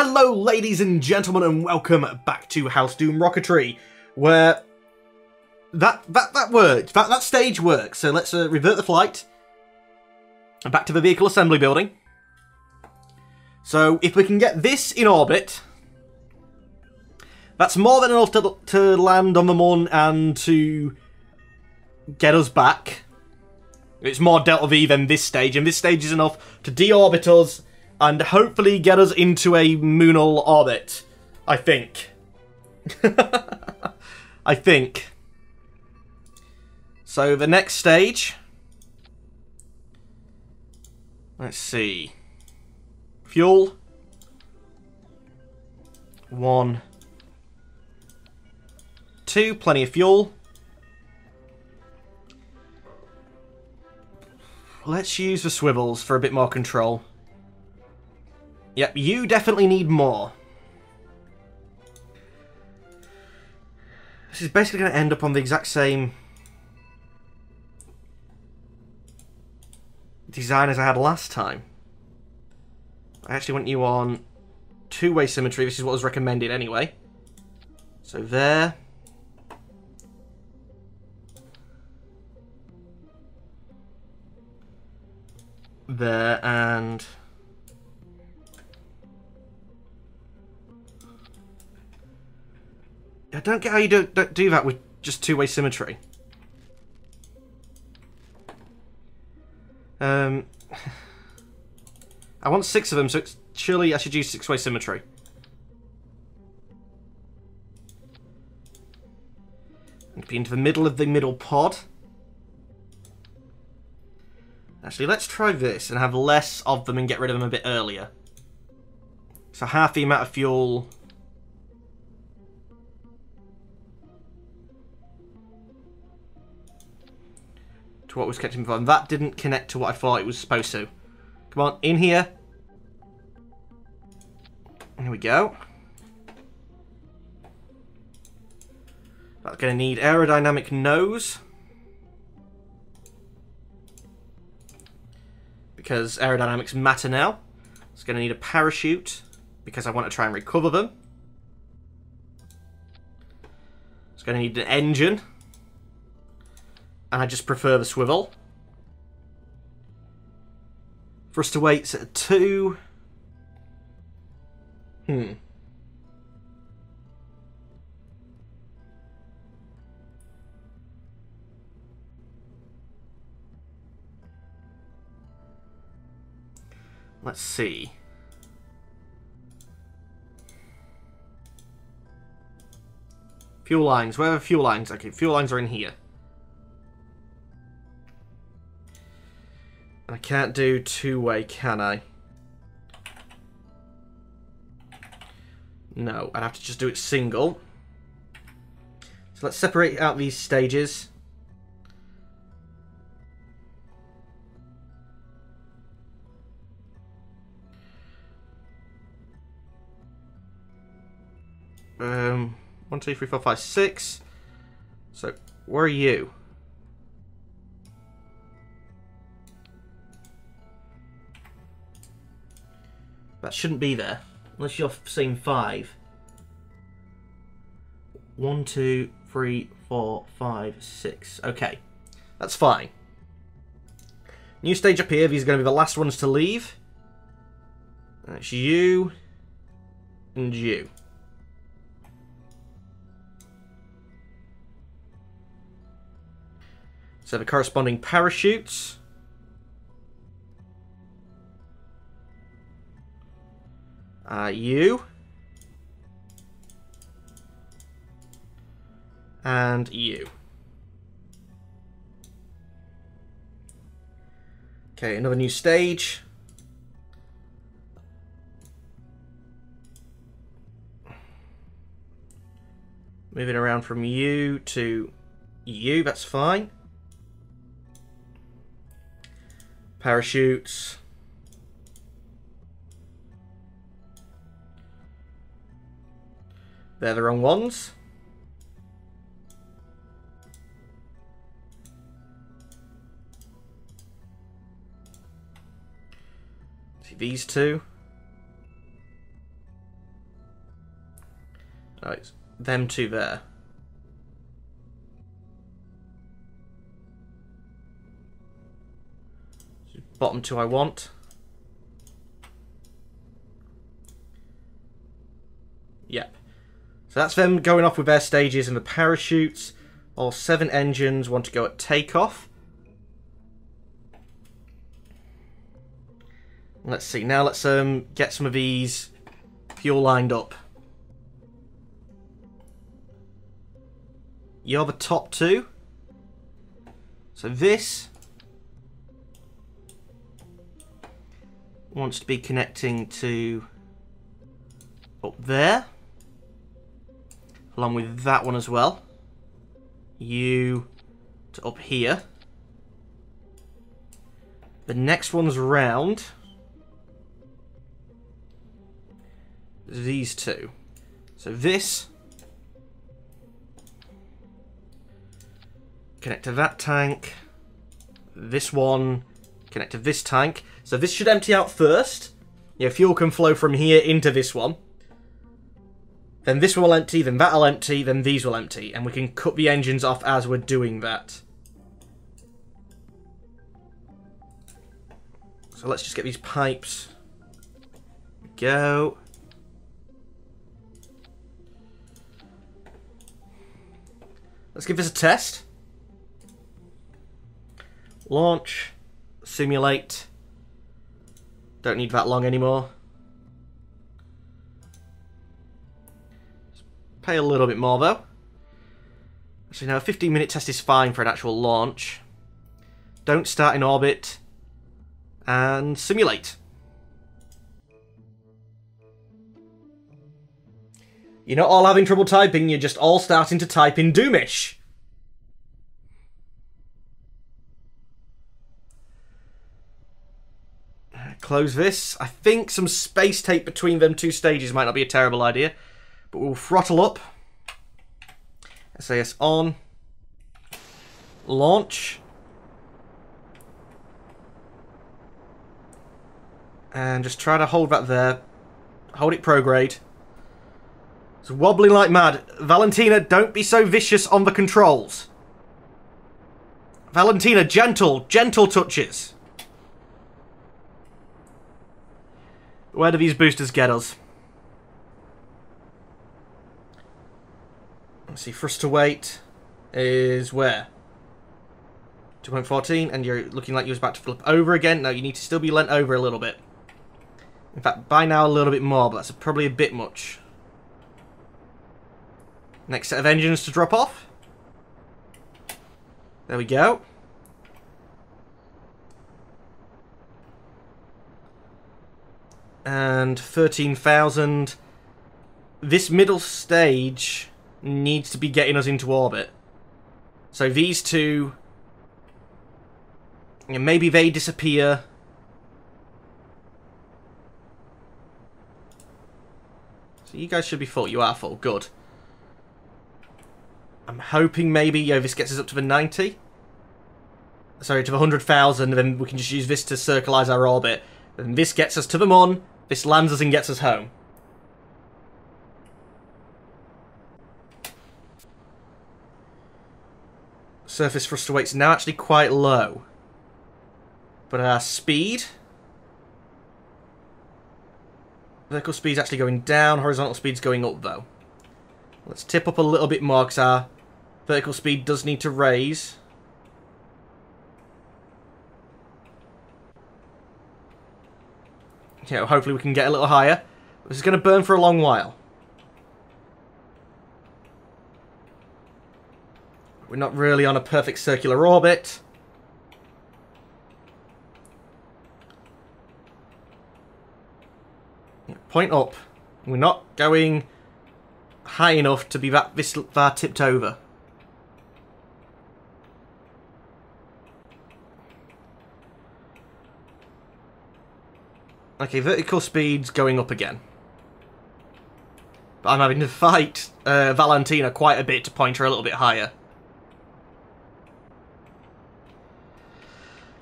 Hello ladies and gentlemen and welcome back to HouseDoom Rocketry, where that worked, that stage works. So let's revert the flight and back to the vehicle assembly building. So if we can get this in orbit, that's more than enough to land on the moon and to get us back. It's more Delta V than this stage, and this stage is enough to deorbit us and hopefully get us into a moonal orbit. I think. I think. So the next stage. Let's see. Fuel. 1, 2, plenty of fuel. Let's use the swivels for a bit more control. Yep, you definitely need more. This is basically going to end up on the exact same design as I had last time. I actually want you on two-way symmetry. This is what was recommended anyway. So there. There, and I don't get how you don't do that with just two-way symmetry. I want 6 of them, so surely I should use 6-way symmetry. And be into the middle of the middle pod. Actually, let's try this and have less of them and get rid of them a bit earlier. So half the amount of fuel. To what was connecting before. And that didn't connect to what I thought it was supposed to. Come on, in here. Here we go. That's going to need aerodynamic nose. Because aerodynamics matter now. It's going to need a parachute, because I want to try and recover them. It's going to need an engine, and I just prefer the swivel. Thruster weights at 2. Let's see. Fuel lines. Where are fuel lines? Okay, fuel lines are in here. And I can't do two-way, can I? No, I'd have to just do it single. So let's separate out these stages. One, two, three, four, five, 6. So, where are you? That shouldn't be there, unless you're seeing 5. 1, 2, 3, 4, 5, 6. Okay, that's fine. New stage up here. These are going to be the last ones to leave. That's you and you. So the corresponding parachutes. You. And you. Okay, another new stage. Moving around from you to you, that's fine. Parachutes. They're the wrong ones. See these two. No, it's them two there. Bottom two I want. Yep. So that's them going off with their stages and the parachutes. All 7 engines want to go at takeoff. Let's see. Now let's get some of these fuel lined up. You're the top 2. So this wants to be connecting to up there, along with that one as well. You to up here. The next one's round. These two. So this connect to that tank. This one connect to this tank. So this should empty out first. Yeah, fuel can flow from here into this one. Then this will empty, then that'll empty, then these will empty. And we can cut the engines off as we're doing that. So let's just get these pipes. Go. Let's give this a test. Launch. Simulate. Don't need that long anymore. Pay a little bit more though. Actually, now a 15-minute test is fine for an actual launch. Don't start in orbit. And simulate. You're not all having trouble typing, you're just all starting to type in Doomish. Close this. I think some space tape between them two stages might not be a terrible idea. But we'll throttle up. SAS on. Launch. And just try to hold that there. Hold it prograde. It's wobbling like mad. Valentina, don't be so vicious on the controls. Valentina, gentle. Gentle touches. Where do these boosters get us? Let's see, thrust to weight is where? 2.14, and you're looking like you're about to flip over again. No, you need to still be leant over a little bit. In fact, by now a little bit more, but that's probably a bit much. Next set of engines to drop off. There we go. And 13,000. This middle stage needs to be getting us into orbit. So these two, maybe they disappear. So you guys should be full. You are full. Good. I'm hoping maybe this gets us up to the 90. Sorry, to the 100,000, and then we can just use this to circleize our orbit. And this gets us to the Mun. This lands us and gets us home. Surface thrust to weight's now actually quite low. But our speed... Vertical speed's actually going down. Horizontal speed's going up, though. Let's tip up a little bit more, because our vertical speed does need to raise. Yeah, hopefully we can get a little higher. This is going to burn for a long while. We're not really on a perfect circular orbit. Point up. We're not going high enough to be this far tipped over. Okay, vertical speed's going up again. But I'm having to fight Valentina quite a bit to point her a little bit higher.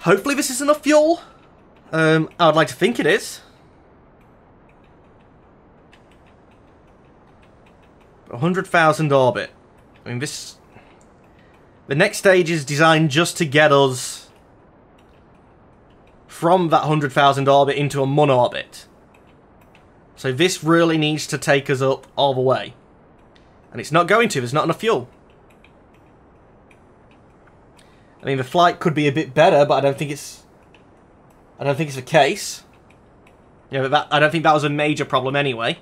Hopefully this is enough fuel. I would like to think it is. 100,000 orbit. I mean, this... The next stage is designed just to get us from that 100,000 orbit into a Mun orbit. So this really needs to take us up all the way. And it's not going to, there's not enough fuel. I mean, the flight could be a bit better, but I don't think it's the case. Yeah, but I don't think that was a major problem anyway.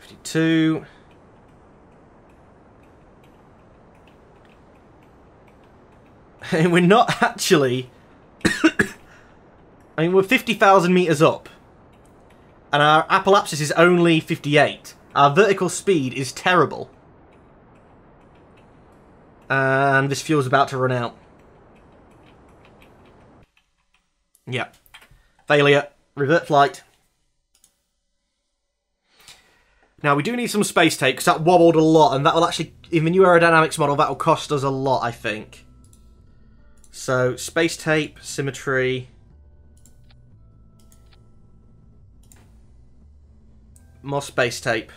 52. And we're not actually... I mean, we're 50,000 meters up. And our apoapsis is only 58. Our vertical speed is terrible. And this fuel's about to run out. Yep. Failure. Revert flight. Now, we do need some space tape, because that wobbled a lot, and that will actually, in the new aerodynamics model, that will cost us a lot, I think. So, space tape, symmetry. More space tape.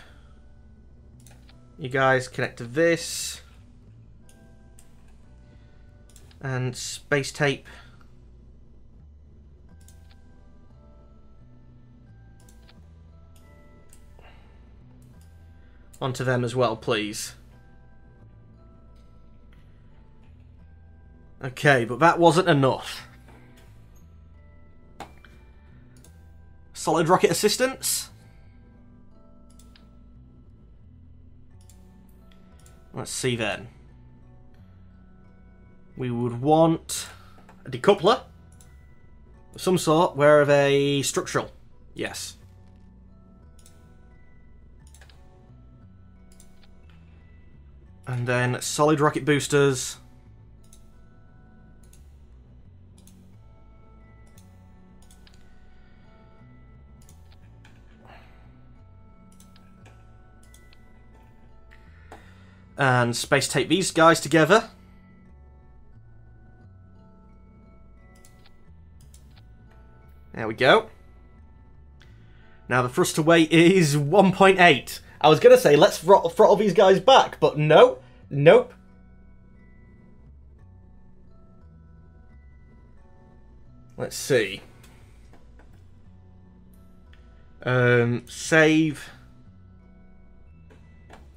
You guys connect to this. And space tape. Onto them as well, please. Okay, but that wasn't enough. Solid rocket assistance. Let's see then. We would want a decoupler of some sort, where of a structural. Yes. And then solid rocket boosters. And space tape these guys together. There we go. Now the thruster weight is 1.8. I was going to say, let's throttle these guys back, but no. Nope. Let's see. Save.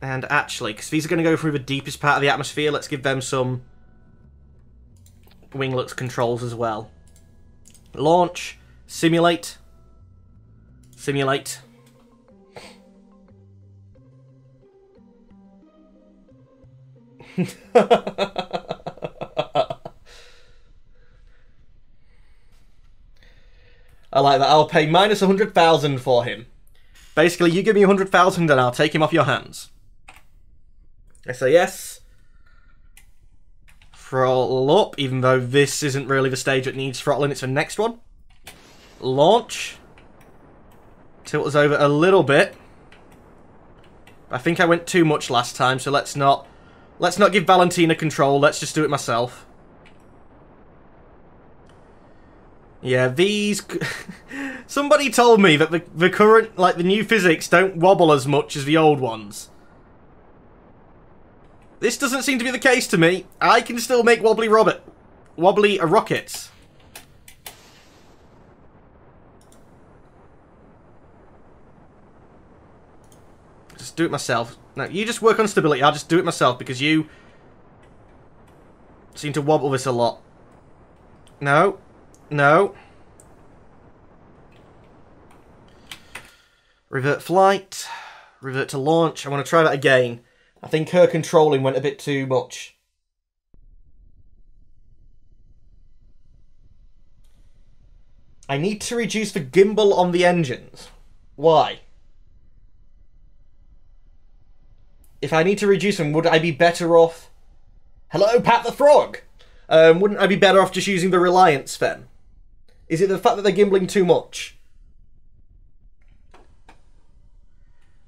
And actually, because these are going to go through the deepest part of the atmosphere, let's give them some winglets controls as well. Launch. Simulate. Simulate. I like that. I'll pay minus 100,000 for him. Basically, you give me 100,000 and I'll take him off your hands. I say yes. Throttle up, even though this isn't really the stage that needs throttling, it's the next one. Launch. Tilt us over a little bit. I think I went too much last time, so let's not give Valentina control, let's just do it myself. Yeah, these... Somebody told me that the current, like, the new physics don't wobble as much as the old ones. This doesn't seem to be the case to me. I can still make wobbly rockets. Just do it myself. No, you just work on stability. I'll just do it myself because you seem to wobble this a lot. No. No. Revert flight. Revert to launch. I want to try that again. I think her controlling went a bit too much. I need to reduce the gimbal on the engines. Why? If I need to reduce them, would I be better off... Hello, Pat the Frog! Wouldn't I be better off just using the Reliance then? Is it the fact that they're gimbling too much?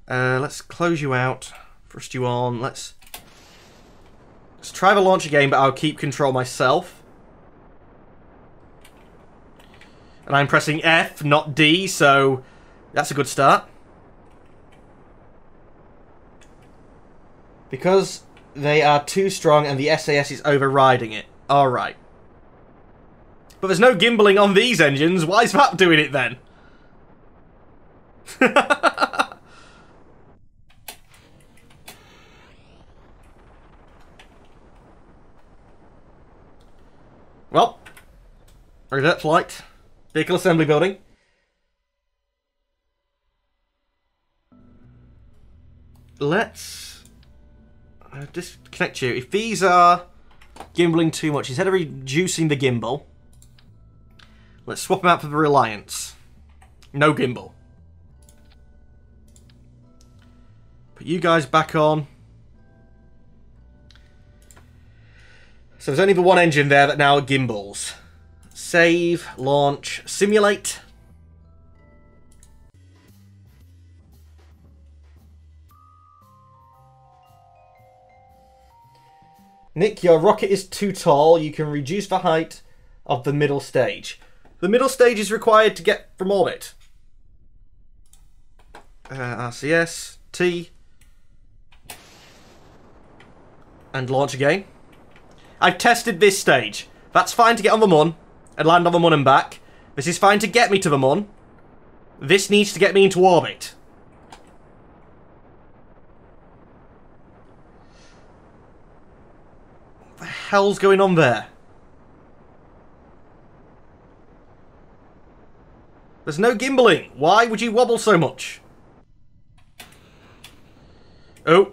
Let's close you out. Thrust you on. Let's try the launch again, but I'll keep control myself. And I'm pressing F, not D, so that's a good start. Because they are too strong and the SAS is overriding it. Alright. But there's no gimbaling on these engines. Why is that doing it then? Well, revert flight. Vehicle assembly building. Let's disconnect you. If these are gimbaling too much, instead of reducing the gimbal, let's swap them out for the Reliance. No gimbal. Put you guys back on. So there's only the one engine there that now gimbals. Save, launch, simulate. Nick, your rocket is too tall. You can reduce the height of the middle stage. The middle stage is required to get from orbit. RCS, T. And launch again. I've tested this stage. That's fine to get on the Mun and land on the Mun and back. This is fine to get me to the Mun. This needs to get me into orbit. What the hell's going on there? There's no gimbaling. Why would you wobble so much? Oh.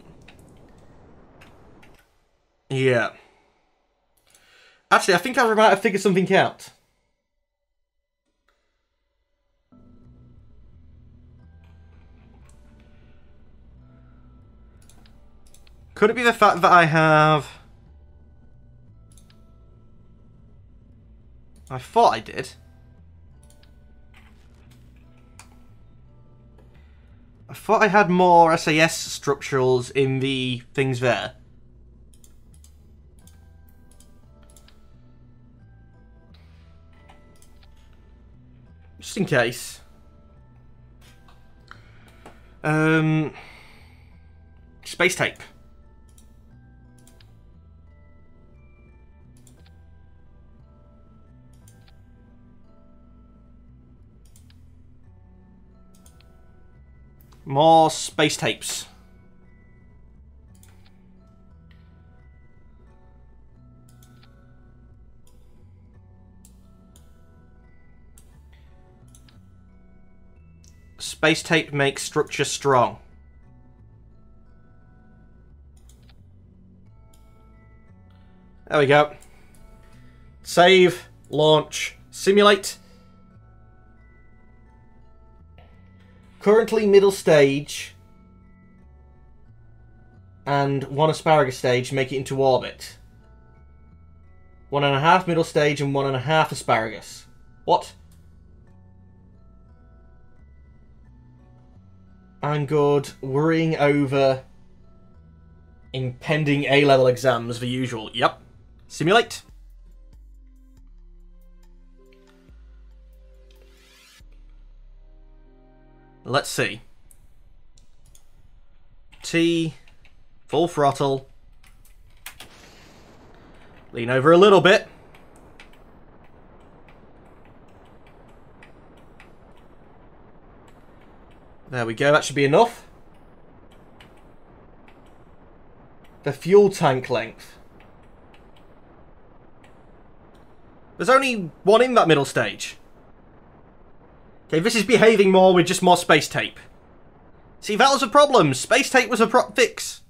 Yeah. Actually, I think I might have figured something out. Could it be the fact that I have... I thought I did. I thought I had more SAS structurals in the things there. Just in case. Space tape. More space tapes. Space tape makes structure strong. There we go. Save, launch, simulate. Currently middle stage and one asparagus stage make it into orbit. 1.5 middle stage and 1.5 asparagus. What? I'm good. Worrying over impending A-level exams, the usual. Yep. Simulate. Let's see. T. Full throttle. Lean over a little bit. There we go, that should be enough. The fuel tank length. There's only one in that middle stage. Okay, this is behaving more with just more space tape. See, that was a problem. Space tape was a fix.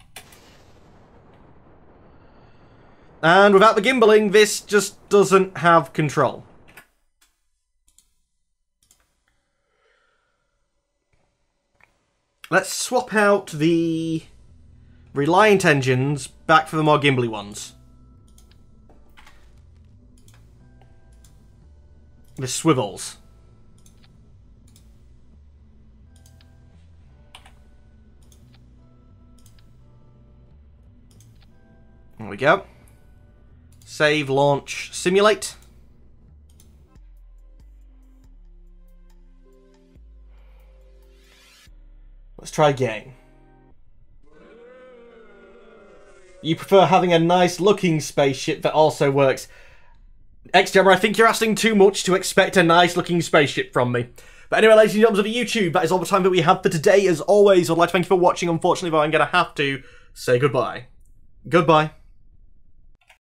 And without the gimbaling, this just doesn't have control. Let's swap out the Reliant engines back for the more gimbally ones. The swivels. There we go. Save, launch, simulate. Let's try again. You prefer having a nice-looking spaceship that also works. Xjammer, I think you're asking too much to expect a nice-looking spaceship from me. But anyway, ladies and gentlemen of YouTube, that is all the time that we have for today. As always, I'd like to thank you for watching. Unfortunately, though, I'm going to have to say goodbye. Goodbye.